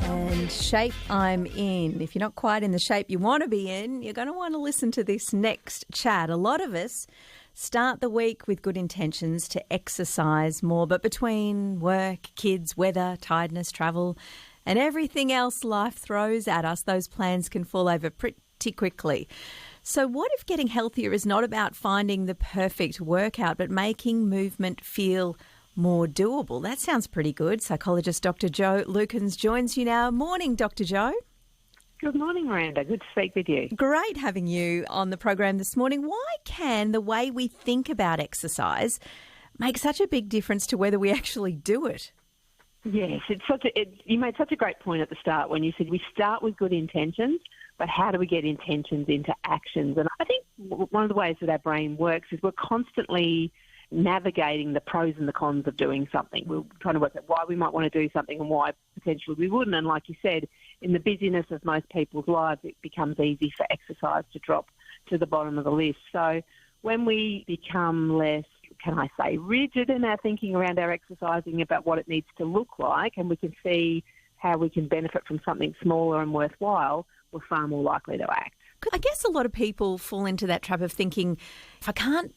And shape I'm in. If you're not quite in the shape you want to be in, you're going to want to listen to this next chat. A lot of us start the week with good intentions to exercise more, but between work, kids, weather, tiredness, travel, and everything else life throws at us, those plans can fall over pretty quickly. So what if getting healthier is not about finding the perfect workout, but making movement feel more doable? That sounds pretty good. Psychologist Dr. Jo Lukens joins you now. Morning, Dr. Jo. Good morning, Miranda. Good to speak with you. Great having you on the program this morning. Why can the way we think about exercise make such a big difference to whether we actually do it? Yes, you made such a great point at the start when you said we start with good intentions, but how do we get intentions into actions? And I think one of the ways that our brain works is we're constantly navigating the pros and the cons of doing something. We're trying to work out why we might want to do something and why potentially we wouldn't. And like you said, in the busyness of most people's lives, it becomes easy for exercise to drop to the bottom of the list. So when we become less, can I say, rigid in our thinking around our exercising about what it needs to look like, and we can see how we can benefit from something smaller and worthwhile, we're far more likely to act. I guess a lot of people fall into that trap of thinking, if I can't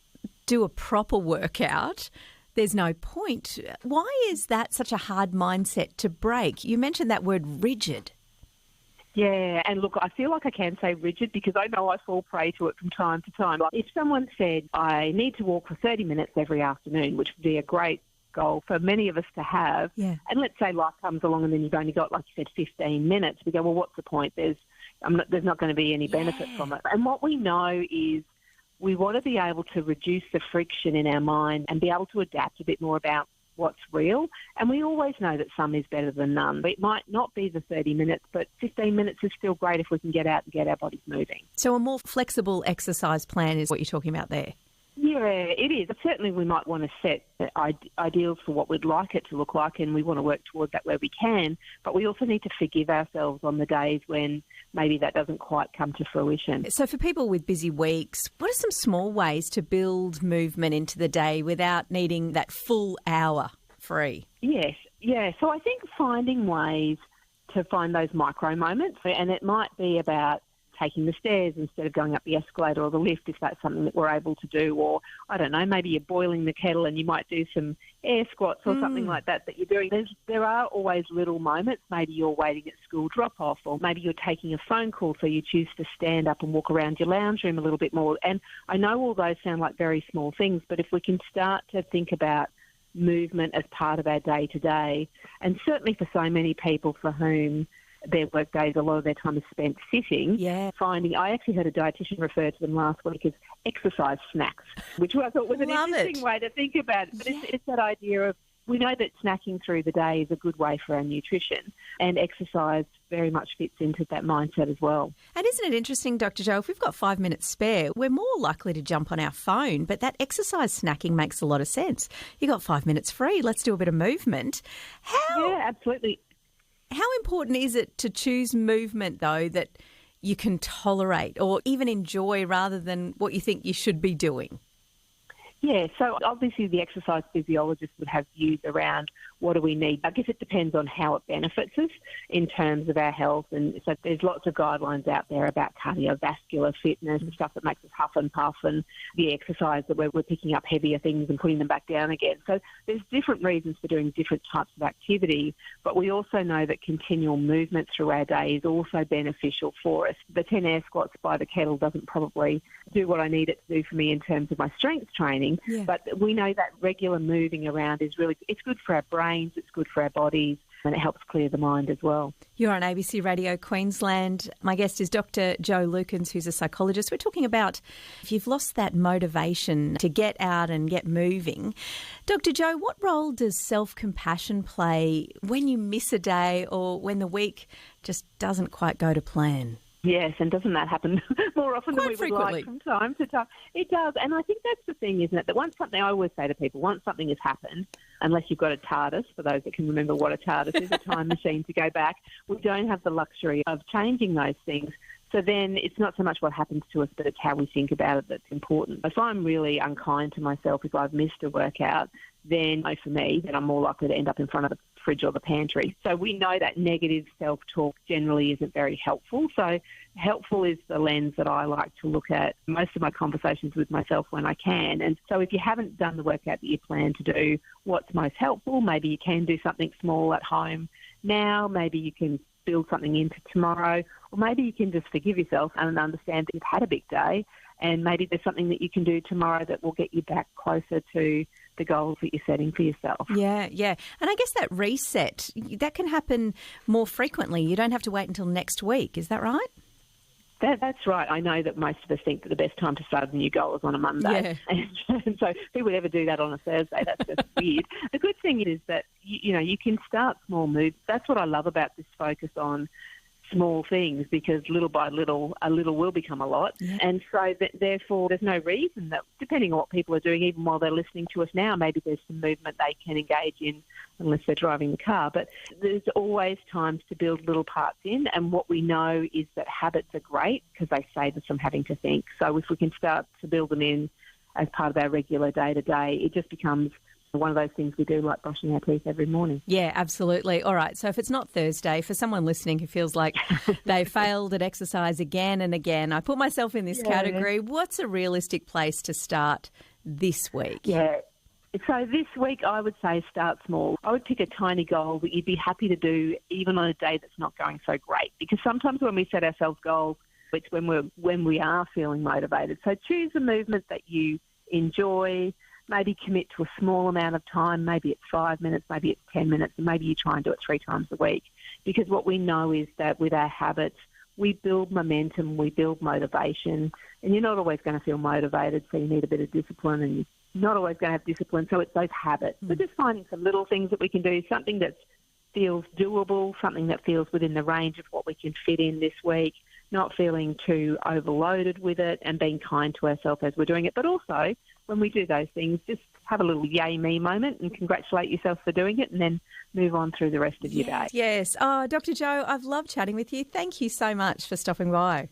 do a proper workout, there's no point. Why is that such a hard mindset to break? You mentioned that word rigid. Yeah, and look, I feel like I can say rigid because I know I fall prey to it from time to time. Like if someone said, I need to walk for 30 minutes every afternoon, which would be a great goal for many of us to have, and let's say life comes along and then you've only got, like you said, 15 minutes, we go, well, what's the point? There's not going to be any benefit from it. And what we know is we want to be able to reduce the friction in our mind and be able to adapt a bit more about what's real. And we always know that some is better than none. It might not be the 30 minutes, but 15 minutes is still great if we can get out and get our bodies moving. So a more flexible exercise plan is what you're talking about there? Yeah, it is. Certainly we might want to set ideals for what we'd like it to look like, and we want to work towards that where we can, but we also need to forgive ourselves on the days when maybe that doesn't quite come to fruition. So for people with busy weeks, what are some small ways to build movement into the day without needing that full hour free? Yes, yeah. So I think finding ways to find those micro moments, and it might be about taking the stairs instead of going up the escalator or the lift if that's something that we're able to do, or I don't know, maybe you're boiling the kettle and you might do some air squats or something like that you're doing. There are always little moments. Maybe you're waiting at school drop-off, or maybe you're taking a phone call so you choose to stand up and walk around your lounge room a little bit more. And I know all those sound like very small things, but if we can start to think about movement as part of our day-to-day, and certainly for so many people for whom their work days, a lot of their time is spent sitting, finding, I actually heard a dietitian refer to them last week as exercise snacks, which I thought was an interesting way to think about it. But it's that idea of, we know that snacking through the day is a good way for our nutrition, and exercise very much fits into that mindset as well. And isn't it interesting, Dr. Jo, if we've got 5 minutes spare, we're more likely to jump on our phone, but that exercise snacking makes a lot of sense. You got 5 minutes free, let's do a bit of movement. Yeah, absolutely. How important is it to choose movement, though, that you can tolerate or even enjoy rather than what you think you should be doing? Yeah, so obviously the exercise physiologist would have views around what do we need. I guess it depends on how it benefits us in terms of our health. And so there's lots of guidelines out there about cardiovascular fitness and stuff that makes us huff and puff, and the exercise that we're picking up heavier things and putting them back down again. So there's different reasons for doing different types of activity, but we also know that continual movement through our day is also beneficial for us. The 10 air squats by the kettle doesn't probably do what I need it to do for me in terms of my strength training, but we know that regular moving around is really, it's good for our brains, it's good for our bodies, and it helps clear the mind as well. You're on ABC Radio Queensland. My guest is Dr. Jo Lukens, who's a psychologist. We're talking about if you've lost that motivation to get out and get moving. Dr. Jo, what role does self-compassion play when you miss a day or when the week just doesn't quite go to plan? Yes, and doesn't that happen more often than we would like from time to time? It does, and I think that's the thing, isn't it? That once something, I always say to people, once something has happened, unless you've got a TARDIS, for those that can remember what a TARDIS is, a time machine to go back, we don't have the luxury of changing those things. So then it's not so much what happens to us, but it's how we think about it that's important. If I'm really unkind to myself if I've missed a workout, then for me, then I'm more likely to end up in front of the fridge or the pantry. So we know that negative self-talk generally isn't very helpful. So helpful is the lens that I like to look at most of my conversations with myself when I can. And so if you haven't done the workout that you plan to do, what's most helpful? Maybe you can do something small at home now. Maybe you can build something into tomorrow. Or maybe you can just forgive yourself and understand that you've had a big day, and maybe there's something that you can do tomorrow that will get you back closer to the goals that you're setting for yourself. Yeah. And I guess that reset, that can happen more frequently. You don't have to wait until next week. Is that right? That's right. I know that most of us think that the best time to start a new goal is on a Monday. Yeah. And so who would ever do that on a Thursday? That's just weird. The good thing is that, you can start small moves. That's what I love about this focus on small things, because little by little, a little will become a lot. Yeah. And so therefore there's no reason that, depending on what people are doing, even while they're listening to us now, maybe there's some movement they can engage in unless they're driving the car. But there's always times to build little parts in, and what we know is that habits are great because they save us from having to think. So if we can start to build them in as part of our regular day-to-day, it just becomes one of those things we do, like brushing our teeth every morning. Yeah, absolutely. All right, so if it's not Thursday, for someone listening who feels like they failed at exercise again and again, I put myself in this category. What's a realistic place to start this week? Yeah. So this week I would say start small. I would pick a tiny goal that you'd be happy to do even on a day that's not going so great, because sometimes when we set ourselves goals, it's when we are feeling motivated. So choose a movement that you enjoy. Maybe commit to a small amount of time. Maybe it's 5 minutes, maybe it's 10 minutes, and maybe you try and do it 3 times a week. Because what we know is that with our habits, we build momentum, we build motivation, and you're not always going to feel motivated, so you need a bit of discipline, and you're not always going to have discipline, so it's those habits. So just finding some little things that we can do, something that feels doable, something that feels within the range of what we can fit in this week, not feeling too overloaded with it, and being kind to ourselves as we're doing it. But also, when we do those things, just have a little yay me moment and congratulate yourself for doing it, and then move on through the rest of your day. Yes. Oh, Dr. Jo, I've loved chatting with you. Thank you so much for stopping by.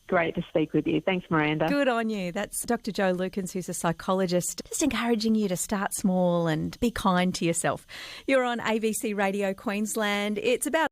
Great to speak with you. Thanks, Miranda. Good on you. That's Dr. Jo Lukens, who's a psychologist, just encouraging you to start small and be kind to yourself. You're on ABC Radio Queensland. It's about